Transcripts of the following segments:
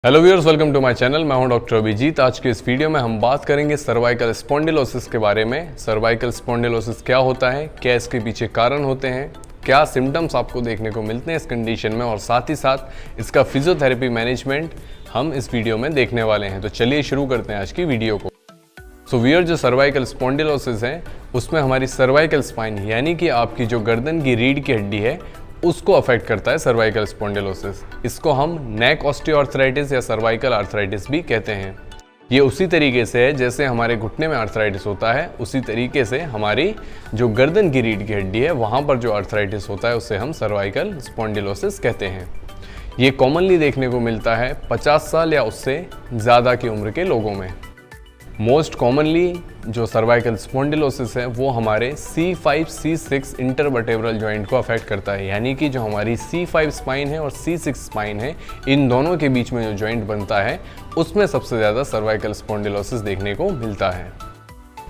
Hello viewers, welcome to my channel. मैं हूं doctor Abhijit. आज के इस वीडियो में हम बात करेंगे सर्वाइकल स्पॉन्डिलोसिस के बारे में। सर्वाइकल स्पॉन्डिलोसिस क्या होता है, क्या इसके पीछे कारण होते हैं, क्या सिम्टम्स आपको देखने को मिलते हैं इस कंडीशन में, और साथ ही साथ इसका फिजियोथेरेपी मैनेजमेंट हम इस वीडियो में देखने वाले हैं। तो चलिए शुरू करते हैं आज की वीडियो को। सो व्यूअर, जो सर्वाइकल स्पॉन्डिलोसिस है उसमें हमारी सर्वाइकल स्पाइन यानी कि आपकी जो गर्दन की रीढ़ की हड्डी है उसको अफेक्ट करता है सर्वाइकल स्पॉन्डिलोसिस। इसको हम नेक ऑस्टियोआर्थराइटिस या सर्वाइकल आर्थराइटिस भी कहते हैं। ये उसी तरीके से है जैसे हमारे घुटने में आर्थराइटिस होता है, उसी तरीके से हमारी जो गर्दन की रीढ़ की हड्डी है वहाँ पर जो आर्थराइटिस होता है उसे हम सर्वाइकल स्पॉन्डिलोसिस कहते हैं। ये कॉमनली देखने को मिलता है 50 साल या उससे ज़्यादा की उम्र के लोगों में। मोस्ट कॉमनली जो सर्वाइकल स्पॉन्डिलोसिस है वो हमारे C5 C6 इंटरवर्टेब्रल जॉइंट को अफेक्ट करता है, यानी कि जो हमारी C5 स्पाइन है और C6 स्पाइन है, इन दोनों के बीच में जो जॉइंट बनता है उसमें सबसे ज़्यादा सर्वाइकल स्पॉन्डिलोसिस देखने को मिलता है।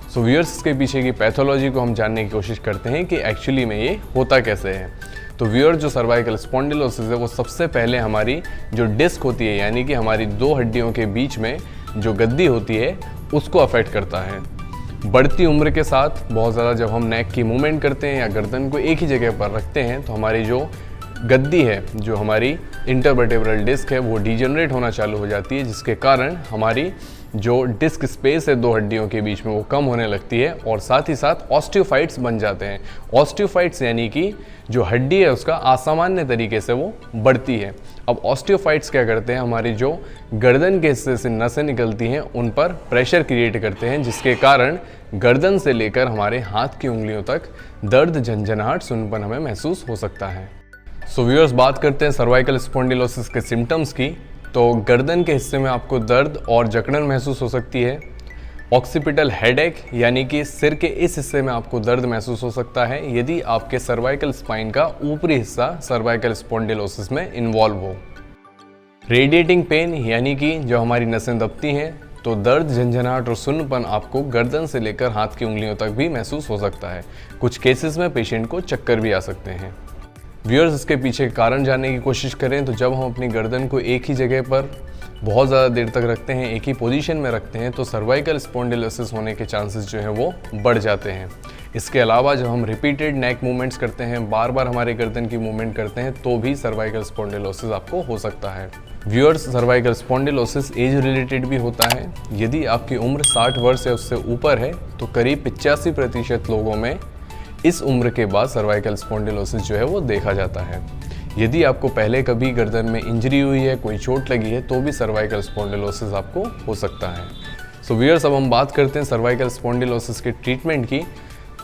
सो व्यूअर्स, इसके पीछे की पैथोलॉजी को हम जानने की कोशिश करते हैं कि एक्चुअली में ये होता कैसे है। तो व्यूअर, जो सर्वाइकल स्पॉन्डिलोसिस है वो सबसे पहले हमारी जो डिस्क होती है यानी कि हमारी दो हड्डियों के बीच में जो गद्दी होती है उसको अफेक्ट करता है। बढ़ती उम्र के साथ बहुत ज़्यादा जब हम नेक की मूवमेंट करते हैं या गर्दन को एक ही जगह पर रखते हैं तो हमारी जो गद्दी है, जो हमारी इंटरवर्टेब्रल डिस्क है, वो डिजेनरेट होना चालू हो जाती है, जिसके कारण हमारी जो डिस्क स्पेस है दो हड्डियों के बीच में वो कम होने लगती है और साथ ही साथ ऑस्टियोफाइट्स बन जाते हैं। ऑस्टियोफाइट्स यानी कि जो हड्डी है उसका असामान्य तरीके से वो बढ़ती है। अब ऑस्टियोफाइट्स क्या करते हैं, हमारी जो गर्दन के हिस्से से नसें निकलती हैं उन पर प्रेशर क्रिएट करते हैं, जिसके कारण गर्दन से लेकर हमारे हाथ की उंगलियों तक दर्द, झंझनाहट, सुन्नपन हमें महसूस हो सकता है। सो व्यूअर्स, बात करते हैं सर्वाइकल स्पॉन्डिलोसिस के सिम्टम्स की। तो गर्दन के हिस्से में आपको दर्द और जकड़न महसूस हो सकती है। ऑक्सीपिटल हेडेक यानी कि सिर के इस हिस्से में आपको दर्द महसूस हो सकता है यदि आपके सर्वाइकल स्पाइन का ऊपरी हिस्सा सर्वाइकल स्पॉन्डिलोसिस में इन्वॉल्व हो। रेडिएटिंग पेन यानी कि जो हमारी नसें दबती हैं तो दर्द, झंझनाहट और सुन्नपन आपको गर्दन से लेकर हाथ की उंगलियों तक भी महसूस हो सकता है। कुछ केसेस में पेशेंट को चक्कर भी आ सकते हैं। व्यूअर्स, इसके पीछे कारण जानने की कोशिश करें तो जब हम अपनी गर्दन को एक ही जगह पर बहुत ज़्यादा देर तक रखते हैं, एक ही पोजीशन में रखते हैं, तो सर्वाइकल स्पॉन्डिलोसिस होने के चांसेस जो हैं वो बढ़ जाते हैं। इसके अलावा जब हम रिपीटेड नेक मूवमेंट्स करते हैं, बार बार हमारे गर्दन की मूवमेंट करते हैं, तो भी सर्वाइकल स्पॉन्डिलोसिस आपको हो सकता है। Viewers, cervical spondylosis age related भी होता है। यदि आपकी उम्र 60 वर्ष या उससे ऊपर है तो करीब 85% लोगों में इस उम्र के बाद सर्वाइकल स्पॉन्डिलोसिस जो है वो देखा जाता है। यदि आपको पहले कभी गर्दन में इंजरी हुई है, कोई चोट लगी है, तो भी सर्वाइकल स्पॉन्डिलोसिस आपको हो सकता है। सो व्यूअर्स, अब हम बात करते हैं सर्वाइकल स्पॉन्डिलोसिस के ट्रीटमेंट की।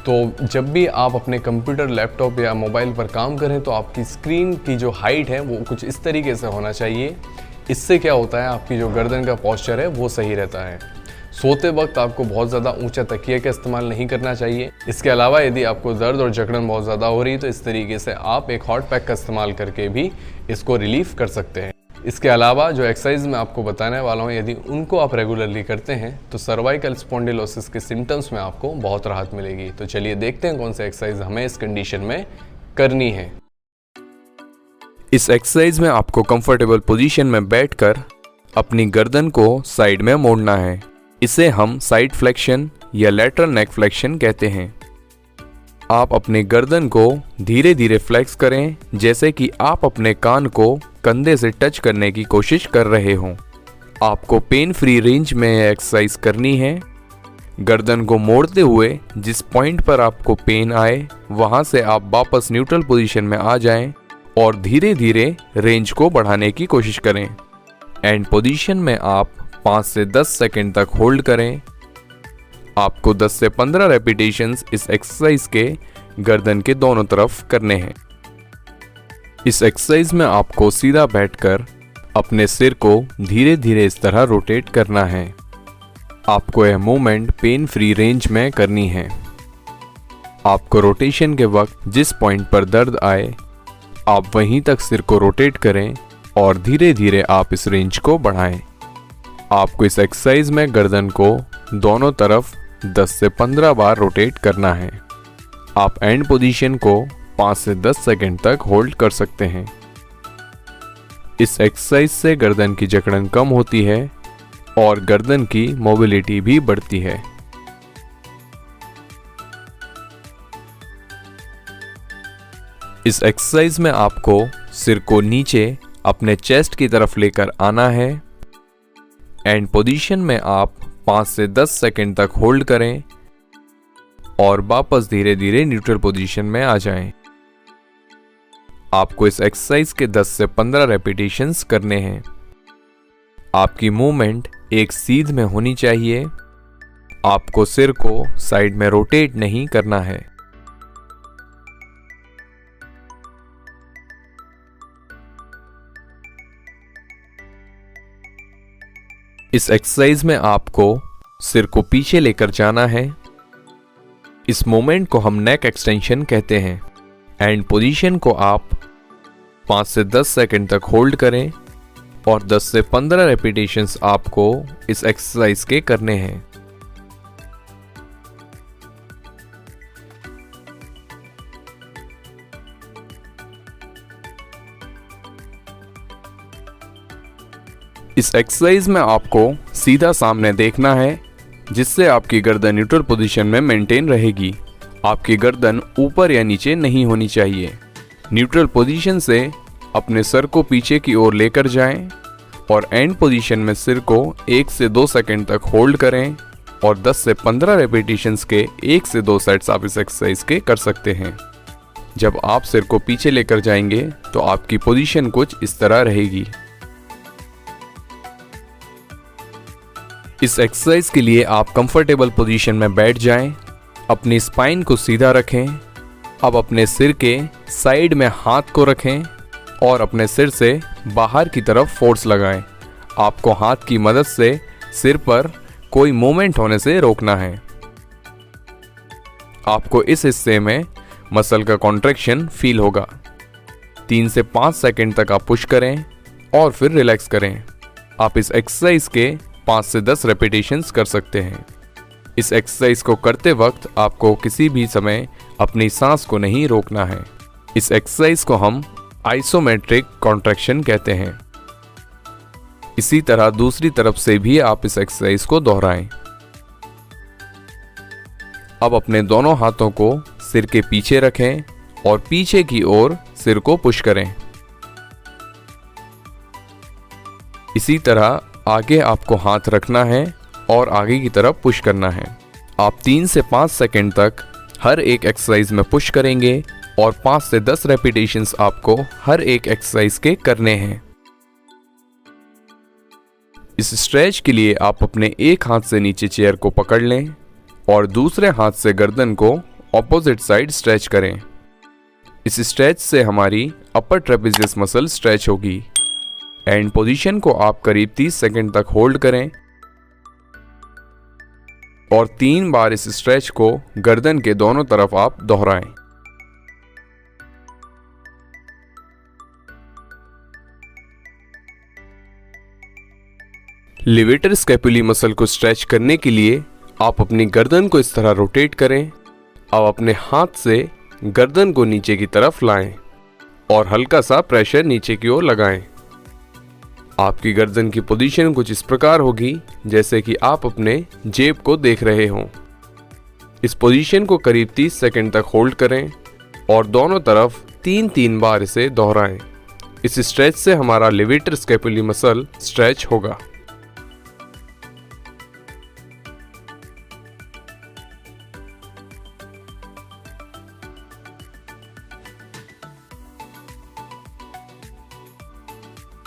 तो जब भी आप अपने कंप्यूटर, लैपटॉप या मोबाइल पर काम करें तो आपकी स्क्रीन की जो हाइट है वो कुछ इस तरीके से होना चाहिए। इससे क्या होता है, आपकी जो गर्दन का पॉस्चर है वो सही रहता है। सोते वक्त आपको बहुत ज़्यादा ऊंचा तकिए का इस्तेमाल नहीं करना चाहिए। इसके अलावा यदि आपको दर्द और जकड़न बहुत ज़्यादा हो रही है तो इस तरीके से आप एक हॉट पैक का इस्तेमाल करके भी इसको रिलीफ कर सकते हैं। इसके अलावा जो एक्सरसाइज मैं आपको बताने वाला हूँ, यदि उनको आप रेगुलरली करते हैं तो सर्वाइकल स्पॉन्डिलोसिस के सिम्टम्स में आपको बहुत राहत मिलेगी। तो चलिए देखते हैं कौन सी एक्सरसाइज हमें इस कंडीशन में करनी है। इस एक्सरसाइज में आपको कंफर्टेबल पोजीशन में बैठकर अपनी गर्दन को साइड में मोड़ना है। इसे हम साइड फ्लेक्शन या लैटरल नेक फ्लेक्शन कहते हैं। आप अपने गर्दन को धीरे धीरे फ्लेक्स करें, जैसे कि आप अपने कान को कंधे से टच करने की कोशिश कर रहे हों। आपको पेन फ्री रेंज में यह एक्सरसाइज करनी है। गर्दन को मोड़ते हुए जिस पॉइंट पर आपको पेन आए वहां से आप वापस न्यूट्रल पोजीशन में आ जाएं और धीरे धीरे रेंज को बढ़ाने की कोशिश करें। एंड पोजीशन में आप 5 से 10 सेकंड तक होल्ड करें। आपको 10 से 15 रेपिटेशंस इस एक्सरसाइज के गर्दन के दोनों तरफ करने हैं। इस एक्सरसाइज में आपको सीधा बैठकर अपने सिर को धीरे धीरे इस तरह रोटेट करना है। आपको यह मूवमेंट पेन फ्री रेंज में करनी है। आपको रोटेशन के वक्त जिस पॉइंट पर दर्द आए आप वहीं तक सिर को रोटेट करें और धीरे धीरे आप इस रेंज को बढ़ाएं। आपको इस एक्सरसाइज में गर्दन को दोनों तरफ 10 से 15 बार रोटेट करना है। आप एंड पोजीशन को 5 से 10 सेकंड तक होल्ड कर सकते हैं। इस एक्सरसाइज से गर्दन की जकड़न कम होती है और गर्दन की मोबिलिटी भी बढ़ती है। इस एक्सरसाइज में आपको सिर को नीचे अपने चेस्ट की तरफ लेकर आना है। एंड पोजीशन में आप 5 से 10 सेकंड तक होल्ड करें और वापस धीरे धीरे न्यूट्रल पोजीशन में आ जाएं। आपको इस एक्सरसाइज के 10 से 15 रेपिटेशंस करने हैं। आपकी मूवमेंट एक सीध में होनी चाहिए। आपको सिर को साइड में रोटेट नहीं करना है। इस एक्सरसाइज में आपको सिर को पीछे लेकर जाना है। इस मोमेंट को हम नेक एक्सटेंशन कहते हैं। एंड पोजीशन को आप 5 से 10 सेकंड तक होल्ड करें और 10 से 15 रेपिटेशंस आपको इस एक्सरसाइज के करने हैं। इस एक्सरसाइज में आपको सीधा सामने देखना है, जिससे आपकी गर्दन न्यूट्रल पोजीशन में मेंटेन रहेगी। आपकी गर्दन ऊपर या नीचे नहीं होनी चाहिए। न्यूट्रल पोजीशन से अपने सर को पीछे की ओर लेकर जाएं और एंड पोजीशन में सिर को 1 से 2 सेकंड तक होल्ड करें और 10 से 15 रेपिटेशंस के 1 से 2 सेट्स आप इस एक्सरसाइज के कर सकते हैं। जब आप सिर को पीछे लेकर जाएंगे तो आपकी पोजीशन कुछ इस तरह रहेगी। इस एक्सरसाइज के लिए आप कंफर्टेबल पोजीशन में बैठ जाएं, अपनी स्पाइन को सीधा रखें। अब अपने सिर के साइड में हाथ को रखें और अपने सिर से बाहर की तरफ फोर्स लगाएं। आपको हाथ की मदद से सिर पर कोई मूवमेंट होने से रोकना है। आपको इस हिस्से में मसल का कॉन्ट्रैक्शन फील होगा। 3 से 5 सेकंड तक आप पुश करें और फिर रिलैक्स करें। आप इस एक्सरसाइज के 5 से 10 रेपिटेशंस कर सकते हैं। इस एक्सरसाइज को करते वक्त आपको किसी भी समय अपनी सांस को नहीं रोकना है। इस एक्सरसाइज को हम आइसोमेट्रिक कॉन्ट्रैक्शन कहते हैं। इसी तरह दूसरी तरफ से भी आप इस एक्सरसाइज को दोहराएं। अब अपने दोनों हाथों को सिर के पीछे रखें और पीछे की ओर सिर को पुश करें। इसी तरह आगे आपको हाथ रखना है और आगे की तरफ पुश करना है। आप 3 से 5 सेकंड तक हर एक एक्सरसाइज में पुश करेंगे और 5 से 10 रेपिटेशंस आपको हर एक एक्सरसाइज के करने हैं। इस स्ट्रेच के लिए आप अपने एक हाथ से नीचे चेयर को पकड़ लें और दूसरे हाथ से गर्दन को ऑपोजिट साइड स्ट्रेच करें। इस स्ट्रेच से हमारी अपर ट्रेपेजियस मसल स्ट्रेच होगी। एंड पोजीशन को आप करीब 30 सेकंड तक होल्ड करें और 3 बार इस स्ट्रेच को गर्दन के दोनों तरफ आप दोहराएं। लिवेटर स्कैपुली मसल को स्ट्रेच करने के लिए आप अपनी गर्दन को इस तरह रोटेट करें। अब अपने हाथ से गर्दन को नीचे की तरफ लाएं और हल्का सा प्रेशर नीचे की ओर लगाएं। आपकी गर्दन की पोजीशन कुछ इस प्रकार होगी जैसे कि आप अपने जेब को देख रहे हों। इस पोजीशन को करीब 30 सेकंड तक होल्ड करें और दोनों तरफ 3-3 बार इसे दोहराएं। इस स्ट्रेच से हमारा लिवेटर स्कैपुली मसल स्ट्रेच होगा।